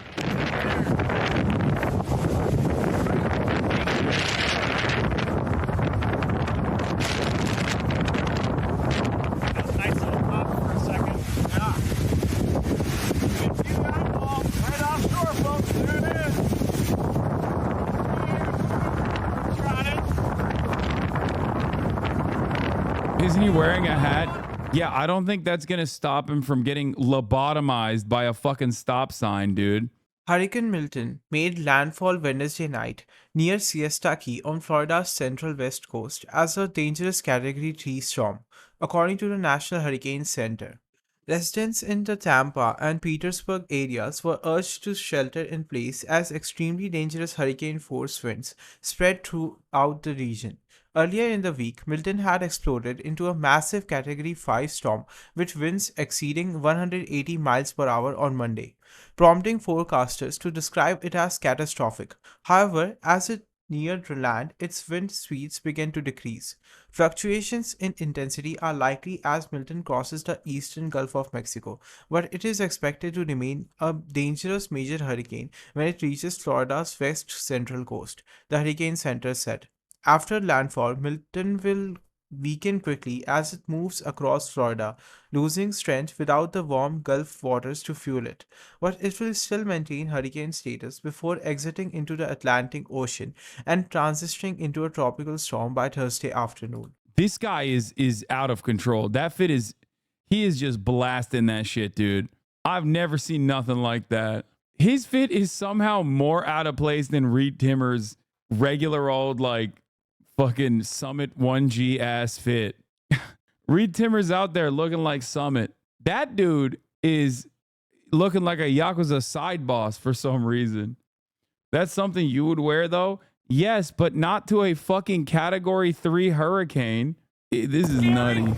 Nice little pop for a second. reason you're wearing a hat, yeah, I don't think that's going to stop him from getting lobotomized by a fucking stop sign, dude. Hurricane Milton made landfall Wednesday night near Siesta Key on Florida's central west coast as a dangerous Category 3 storm, according to the National Hurricane Center. Residents in the Tampa and Petersburg areas were urged to shelter in place as extremely dangerous hurricane force winds spread throughout the region. Earlier in the week, Milton had exploded into a massive Category 5 storm with winds exceeding 180 miles per hour on Monday, prompting forecasters to describe it as catastrophic. However, as it neared land, its wind speeds began to decrease. Fluctuations in intensity are likely as Milton crosses the eastern Gulf of Mexico, but it is expected to remain a dangerous major hurricane when it reaches Florida's west central coast, the Hurricane Center said. After landfall, Milton will weaken quickly as it moves across Florida, losing strength without the warm Gulf waters to fuel it. But it will still maintain hurricane status before exiting into the Atlantic Ocean and transitioning into a tropical storm by Thursday afternoon. This guy is out of control. That fit is, he is just blasting that shit, dude. I've never seen nothing like that. His fit is somehow more out of place than Reed Timmer's regular old, like, fucking Summit 1G ass fit. Reed Timmer's out there looking like Summit. That dude is looking like a Yakuza side boss for some reason. That's something you would wear though? Yes, but not to a fucking Category 3 hurricane. This is nutty.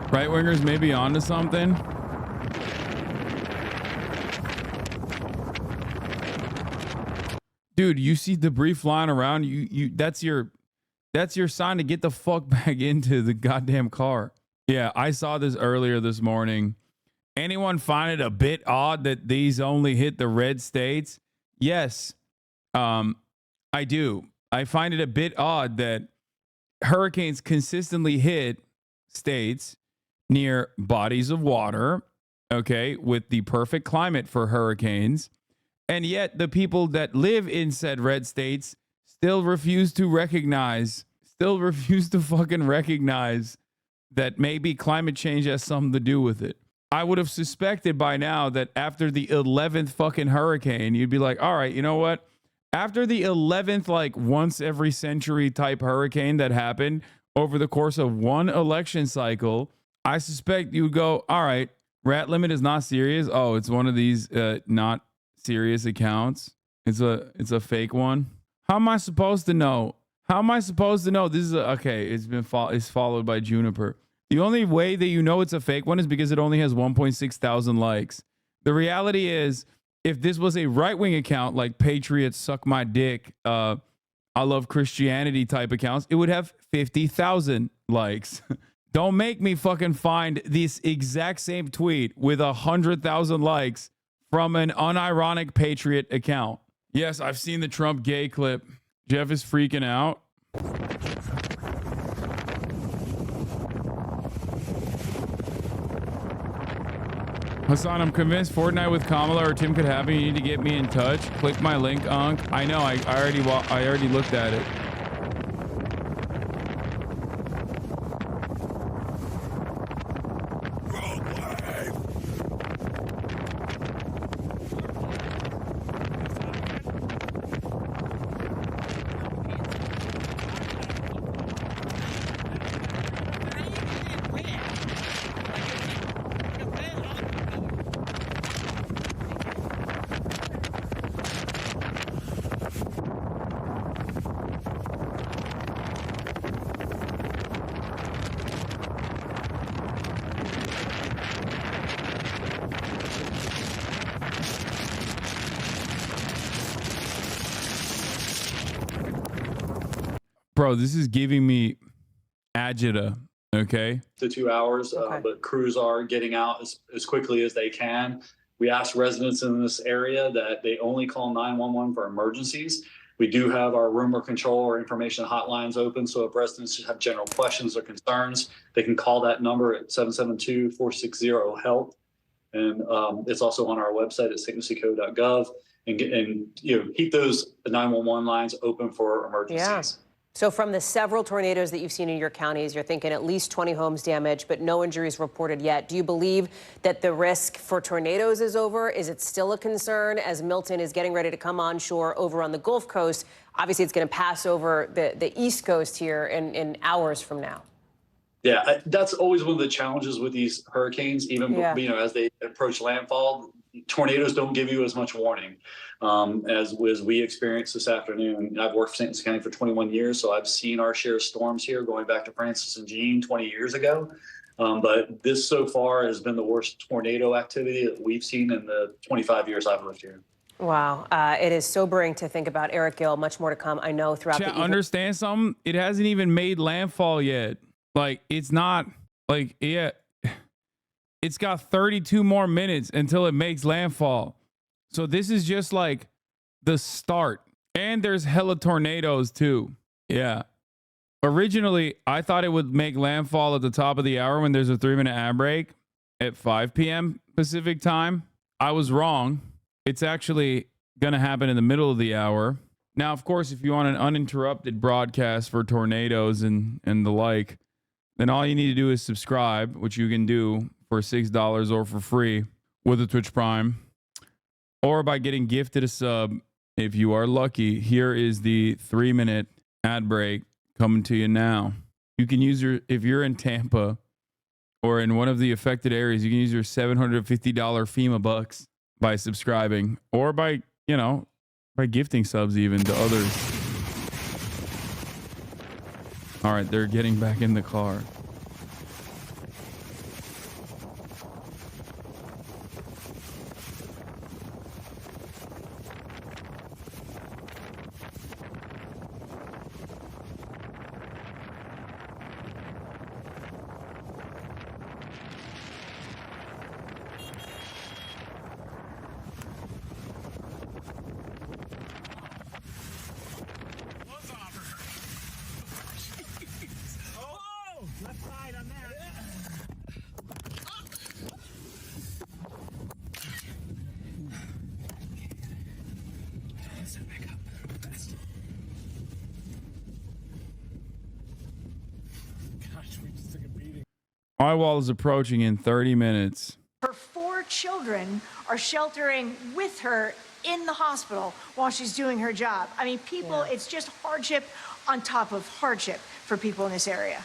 Right wingers may be onto something. Dude, you see debris flying around, you that's your sign to get the fuck back into the goddamn car. Yeah, I saw this earlier this morning. Anyone find it a bit odd that these only hit the red states? Yes. I do. I find it a bit odd that hurricanes consistently hit states near bodies of water, okay, with the perfect climate for hurricanes. And yet the people that live in said red states still refuse to fucking recognize that maybe climate change has something to do with it. I would have suspected by now that after the 11th fucking hurricane, you'd be like, all right, you know what? After the 11th, like once every century type hurricane that happened over the course of one election cycle, I suspect you would go, all right, rat limit is not serious. Oh, it's one of these not serious accounts. It's a fake one. How am I supposed to know? How am I supposed to know? This is okay. It's followed by Juniper. The only way that you know it's a fake one is because it only has 1.6 thousand likes. The reality is, if this was a right-wing account like Patriots Suck My Dick, I Love Christianity type accounts, it would have 50,000 likes. Don't make me fucking find this exact same tweet with 100,000 likes from an unironic Patriot account. Yes, I've seen the Trump gay clip. Jeff is freaking out. Hasan, I'm convinced Fortnite with Kamala or Tim could happen. You need to get me in touch. Click my link, Unc. I know. I already looked at it. Bro, this is giving me agita, okay? to 2 hours, but crews are getting out as quickly as they can. We ask residents in this area that they only call 911 for emergencies. We do have our rumor control or information hotlines open, so if residents have general questions or concerns, they can call that number at 772-460-HELP. And it's also on our website at stnucico.gov, and keep those 911 lines open for emergencies. Yeah. So from the several tornadoes that you've seen in your counties, you're thinking at least 20 homes damaged, but no injuries reported yet. Do you believe that the risk for tornadoes is over? Is it still a concern as Milton is getting ready to come onshore over on the Gulf Coast? Obviously, it's going to pass over the East Coast here in hours from now. Yeah, that's always one of the challenges with these hurricanes, even as they approach landfall. Tornadoes don't give you as much warning as we experienced this afternoon. I've worked for St. Lucie County for 21 years, so I've seen our share of storms here going back to Francis and Jean 20 years ago. But this so far has been the worst tornado activity that we've seen in the 25 years I've lived here. Wow. It is sobering to think about. Eric Gill, much more to come, I know, throughout the evening. Understand something? It hasn't even made landfall yet. Like, it's not like, it's got 32 more minutes until it makes landfall. So this is just like the start. And there's hella tornadoes too. Yeah. Originally, I thought it would make landfall at the top of the hour when there's a 3-minute ad break at 5 p.m. Pacific time. I was wrong. It's actually going to happen in the middle of the hour. Now, of course, if you want an uninterrupted broadcast for tornadoes and the like, then all you need to do is subscribe, which you can do for $6 or for free with a Twitch Prime, or by getting gifted a sub if you are lucky. Here is the 3-minute ad break coming to you now. You can use if you're in Tampa or in one of the affected areas, you can use your $750 FEMA bucks by subscribing, or by gifting subs even to others. All right, they're getting back in the car. My wall is approaching in 30 minutes. Her 4 children are sheltering with her in the hospital while she's doing her job. I mean, it's just hardship on top of hardship for people in this area.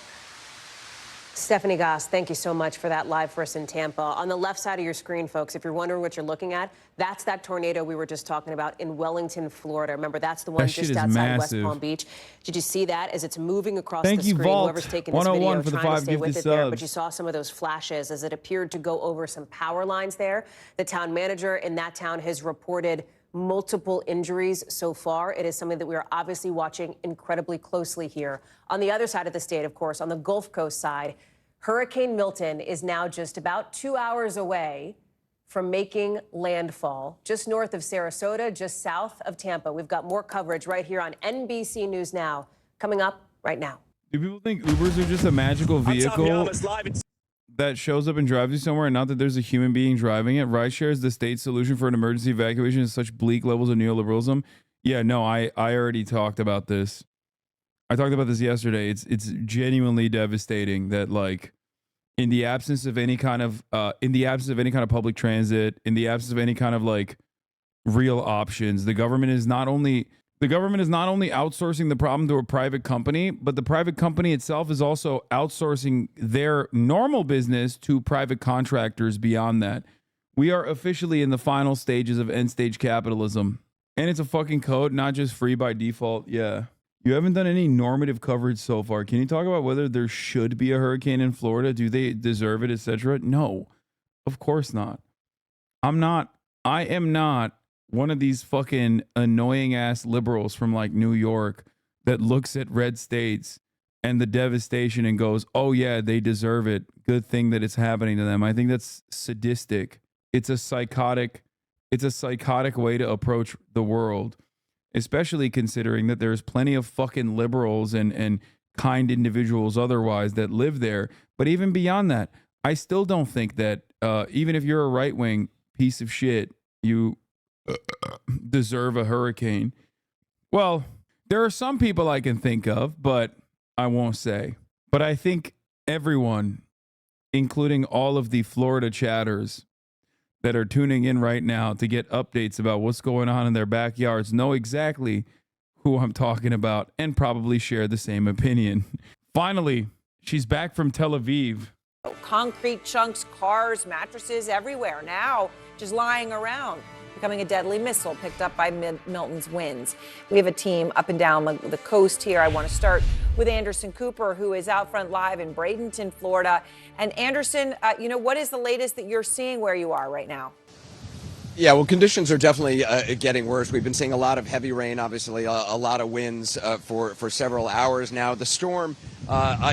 Stephanie Goss, thank you so much for that live for us in Tampa. On the left side of your screen, folks, if you're wondering what you're looking at, that's that tornado we were just talking about in Wellington, Florida. Remember, that's the one just outside West Palm Beach. Did you see that as it's moving across the screen? Whoever's taking this video, trying to stay with it there. But you saw some of those flashes as it appeared to go over some power lines there. The town manager in that town has reported multiple injuries so far. It is something that we are obviously watching incredibly closely here. On the other side of the state, of course, on the Gulf Coast side, Hurricane Milton is now just about 2 hours away from making landfall just north of Sarasota, just south of Tampa. We've got more coverage right here on NBC News Now coming up right now. Do people think Ubers are just a magical vehicle that shows up and drives you somewhere, and not that there's a human being driving it? Rideshare is the state's solution for an emergency evacuation at such bleak levels of neoliberalism. Yeah, no, I already talked about this. I talked about this yesterday. It's genuinely devastating that, like, in the absence of any kind of public transit, in the absence of any kind of like real options, the government is not only outsourcing the problem to a private company, but the private company itself is also outsourcing their normal business to private contractors beyond that. We are officially in the final stages of end stage capitalism. And it's a fucking code, not just free by default. Yeah. You haven't done any normative coverage so far. Can you talk about whether there should be a hurricane in Florida? Do they deserve it, etc.? No, of course not. I am not one of these fucking annoying ass liberals from like New York that looks at red states and the devastation and goes, oh yeah, they deserve it. Good thing that it's happening to them. I think that's sadistic. it's a psychotic way to approach the world, especially considering that there's plenty of fucking liberals and kind individuals otherwise that live there. But even beyond that, I still don't think that even if you're a right-wing piece of shit, you deserve a hurricane. Well, there are some people I can think of, but I won't say. But I think everyone, including all of the Florida chatters that are tuning in right now to get updates about what's going on in their backyards, know exactly who I'm talking about and probably share the same opinion. Finally, she's back from Tel Aviv. Concrete chunks, cars, mattresses everywhere now, just lying around, becoming a deadly missile picked up by Milton's winds. We have a team up and down the coast here. I want to start with Anderson Cooper, who is out front live in Bradenton, Florida. And Anderson, what is the latest that you're seeing where you are right now? Yeah, well, conditions are definitely getting worse. We've been seeing a lot of heavy rain, obviously, a lot of winds for several hours now. The storm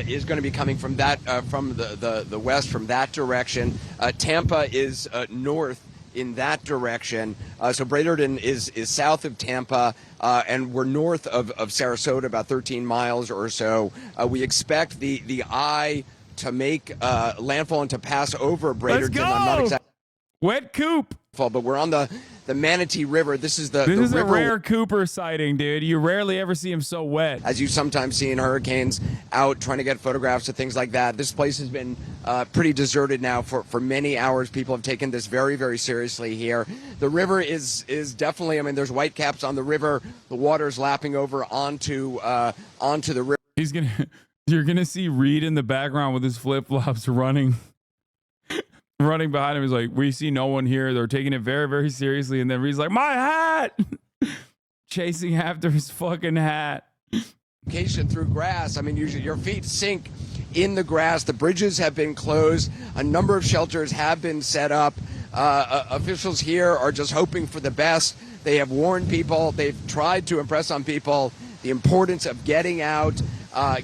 is going to be coming from the west, from that direction. Tampa is north in that direction. So Bradenton is south of Tampa, and we're north of Sarasota, about 13 miles or so. We expect the eye to make landfall and to pass over Bradenton. Let's go! I'm not exactly Wet Coop. But we're on the Manatee River. This is the a river. rare Cooper sighting, dude. You rarely ever see him so wet. As you sometimes see in hurricanes, out trying to get photographs of things like that. This place has been pretty deserted now for many hours. People have taken this very, very seriously here. The river is definitely, there's whitecaps on the river. The water's lapping over onto the river. You're gonna see Reed in the background with his flip-flops running behind him. He's like, we see no one here. They're taking it very, very seriously. And then Reed's like, my hat! Chasing after his fucking hat. Through grass. Usually your feet sink in the grass. The bridges have been closed. A number of shelters have been set up. Officials here are just hoping for the best. They have warned people. They've tried to impress on people the importance of getting out,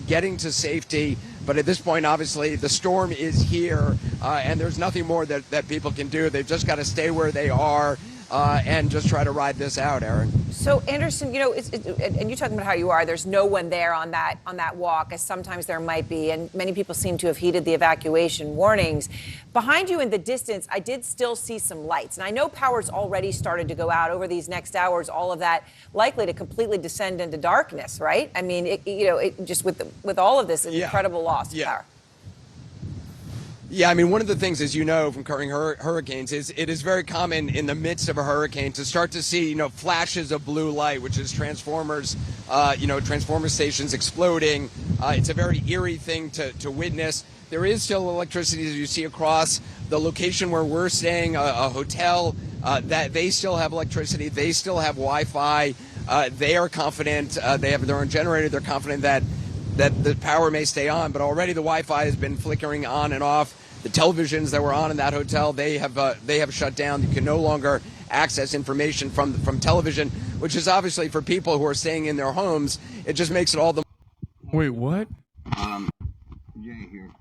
getting to safety. But at this point, obviously, the storm is here, and there's nothing more that people can do. They've just got to stay where they are and just try to ride this out, Aaron. So, Anderson, and you're talking about how you are. There's no one there on that walk, as sometimes there might be, and many people seem to have heeded the evacuation warnings. Behind you in the distance, I did still see some lights, and I know power's already started to go out over these next hours. All of that likely to completely descend into darkness, right? Just with all of this incredible loss of power. Yeah, one of the things, as you know from covering hurricanes, is it is very common in the midst of a hurricane to start to see, flashes of blue light, which is transformers, transformer stations exploding. It's a very eerie thing to witness. There is still electricity, as you see across the location where we're staying, a hotel, that they still have electricity. They still have Wi-Fi. They are confident. They have their own generator. They're confident that the power may stay on, but already the Wi-Fi has been flickering on and off. The televisions that were on in that hotel, they have shut down. You can no longer access information from television, which is obviously for people who are staying in their homes. It just makes it all the. Wait, what? Jay here.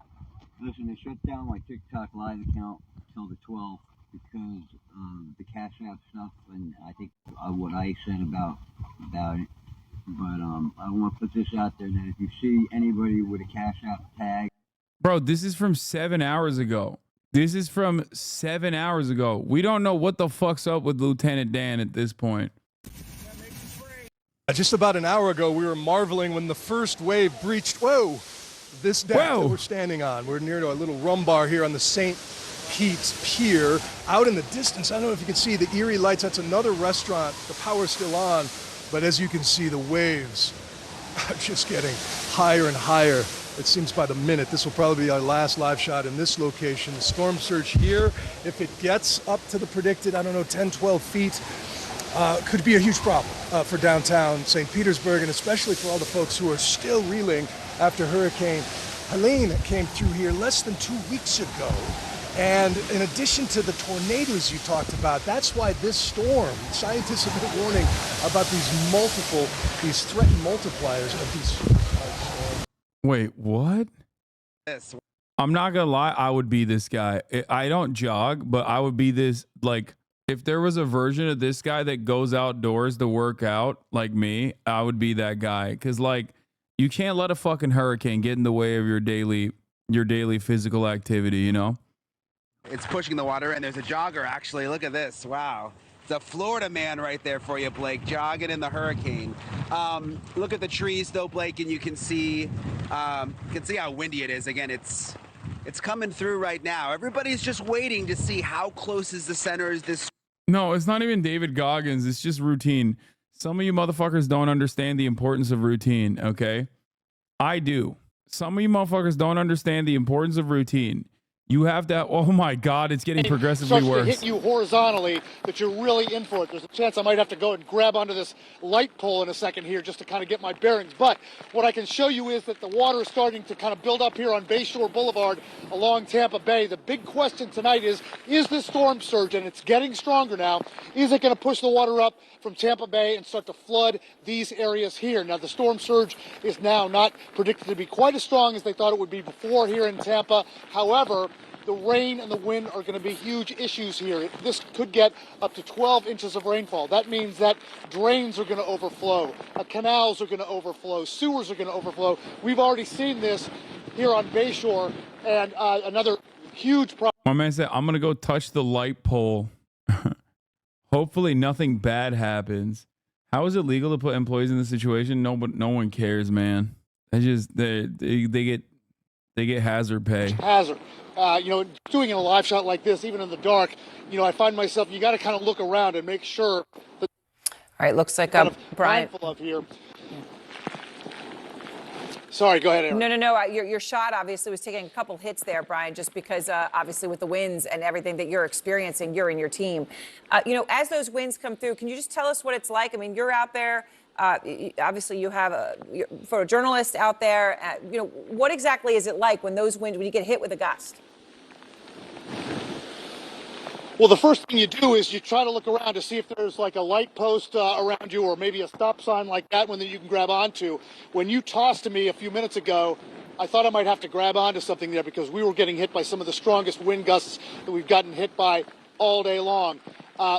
Listen, they shut down my TikTok live account till the 12th because the Cash App stuff, and I think what I said about it. But I want to put this out there that if you see anybody with a Cash App tag. Bro, this is from 7 hours ago. We don't know what the fuck's up with Lieutenant Dan at this point. Just about an hour ago, we were marveling when the first wave breached, this deck that we're standing on. We're near to a little rum bar here on the St. Pete's Pier. Out in the distance, I don't know if you can see the Erie lights. That's another restaurant. The power's still on. But as you can see, the waves are just getting higher and higher. It seems by the minute. This will probably be our last live shot in this location. The storm surge here, if it gets up to the predicted, 10, 12 feet, could be a huge problem for downtown St. Petersburg, and especially for all the folks who are still reeling after Hurricane Helene came through here less than 2 weeks ago. And in addition to the tornadoes you talked about, that's why this storm, scientists have been warning about these threatened multipliers of these storms. Wait, what? Yes. I'm not gonna lie, I would be this guy. I don't jog, but I would be this, like, if there was a version of this guy that goes outdoors to work out like me, I would be that guy. Cause like you can't let a fucking hurricane get in the way of your daily physical activity, you know? It's pushing the water, and there's a jogger actually. Look at this. Wow. It's a Florida man right there for you, Blake, jogging in the hurricane. Look at the trees though, Blake, and you can see how windy it is. Again, it's coming through right now. Everybody's just waiting to see how close is the center is this. No, it's not even David Goggins. It's just routine. Some of you motherfuckers don't understand the importance of routine, okay? I do. Some of you motherfuckers don't understand the importance of routine. You have to, oh my God, it's getting progressively worse. Hit you horizontally, that you're really in for it. There's a chance I might have to go and grab onto this light pole in a second here just to kind of get my bearings. But what I can show you is that the water is starting to kind of build up here on Bayshore Boulevard along Tampa Bay. The big question tonight is this storm surge, and it's getting stronger now, is it going to push the water up from Tampa Bay and start to flood these areas here? Now, the storm surge is now not predicted to be quite as strong as they thought it would be before here in Tampa. However, the rain and the wind are going to be huge issues here. This could get up to 12 inches of rainfall. That means that drains are going to overflow, canals are going to overflow, sewers are going to overflow. We've already seen this here on Bayshore, and another huge problem. My man said, I'm going to go touch the light pole. Hopefully nothing bad happens. How is it legal to put employees in this situation? No one cares, man. They get hazard pay. Hazard. Doing a live shot like this, even in the dark, I find myself, you got to kind of look around and make sure that. All right, looks like Brian. Mindful of here. Sorry, go ahead, Aaron. No. Your shot obviously was taking a couple hits there, Brian, just because obviously with the winds and everything that you're experiencing, you're and your team. As those winds come through, can you just tell us what it's like? I mean, you're out there. Obviously, you have a photojournalist out there. What exactly is it like when those winds, when you get hit with a gust? Well, the first thing you do is you try to look around to see if there's like a light post around you, or maybe a stop sign like that one that you can grab onto. When you tossed to me a few minutes ago, I thought I might have to grab onto something there because we were getting hit by some of the strongest wind gusts that we've gotten hit by all day long.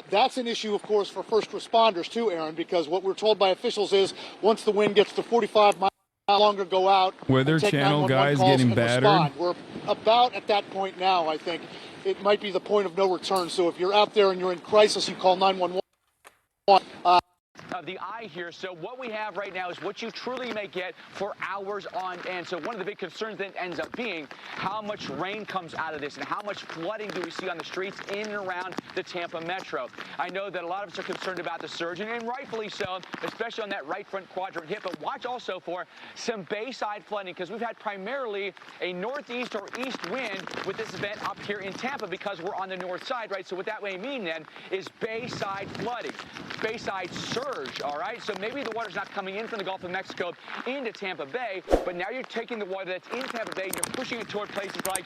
That's an issue, of course, for first responders too, Aaron, because what we're told by officials is once the wind gets to 45 miles, no longer go out. Weather Channel guys getting battered. Respond. We're about at that point now, I think. It might be the point of no return. So if you're out there and you're in crisis, you call 911. Of the eye here. So what we have right now is what you truly may get for hours on end. So one of the big concerns then ends up being how much rain comes out of this and how much flooding do we see on the streets in and around the Tampa metro. I know that a lot of us are concerned about the surge, and rightfully so, especially on that right front quadrant hit. But watch also for some bayside flooding, because we've had primarily a northeast or east wind with this event up here in Tampa because we're on the north side, right? So what that may mean then is bayside flooding, bayside surge. All right, so maybe the water's not coming in from the Gulf of Mexico into Tampa Bay, but now you're taking the water that's in Tampa Bay and you're pushing it toward places like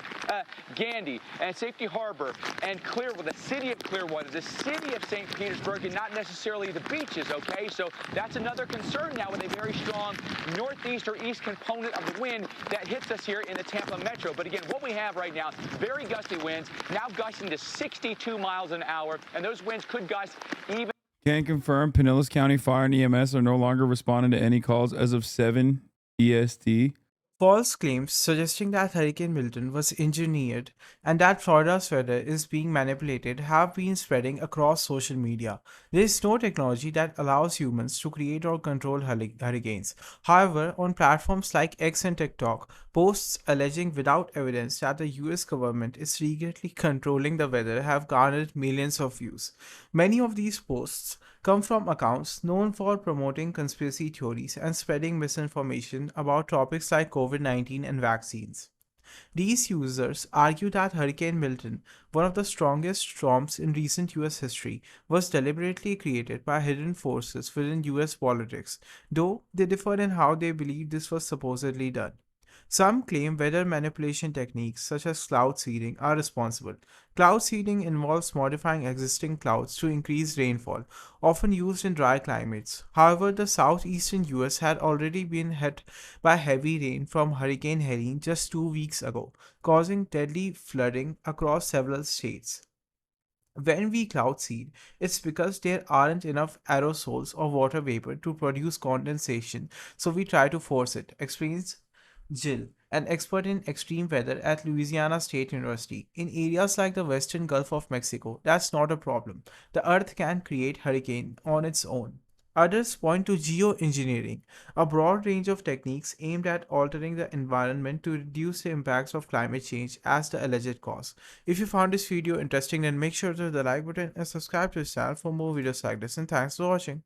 Gandy and Safety Harbor and Clearwater, the city of Clearwater, the city of St. Petersburg, and not necessarily the beaches, okay? So that's another concern now with a very strong northeast or east component of the wind that hits us here in the Tampa metro. But again, what we have right now, very gusty winds, now gusting to 62 miles an hour, and those winds could gust even. Can confirm Pinellas County Fire and EMS are no longer responding to any calls as of 7 EST. False claims suggesting that Hurricane Milton was engineered and that Florida's weather is being manipulated have been spreading across social media. There is no technology that allows humans to create or control hurricanes. However, on platforms like X and TikTok, posts alleging without evidence that the US government is secretly controlling the weather have garnered millions of views. Many of these posts come from accounts known for promoting conspiracy theories and spreading misinformation about topics like COVID-19 and vaccines. These users argue that Hurricane Milton, one of the strongest storms in recent US history, was deliberately created by hidden forces within US politics, though they differ in how they believe this was supposedly done. Some claim weather manipulation techniques such as cloud seeding are responsible. Cloud seeding involves modifying existing clouds to increase rainfall, often used in dry climates. However, the southeastern US had already been hit by heavy rain from Hurricane Helene just 2 weeks ago, causing deadly flooding across several states. When we cloud seed, it's because there aren't enough aerosols or water vapor to produce condensation, so we try to force it, explains Jill, an expert in extreme weather at Louisiana State University. In areas like the western Gulf of Mexico, that's not a problem. The Earth can create hurricane on its own. Others point to geoengineering, a broad range of techniques aimed at altering the environment to reduce the impacts of climate change as the alleged cause. If you found this video interesting, then make sure to hit the like button and subscribe to this channel for more videos like this, and thanks for watching.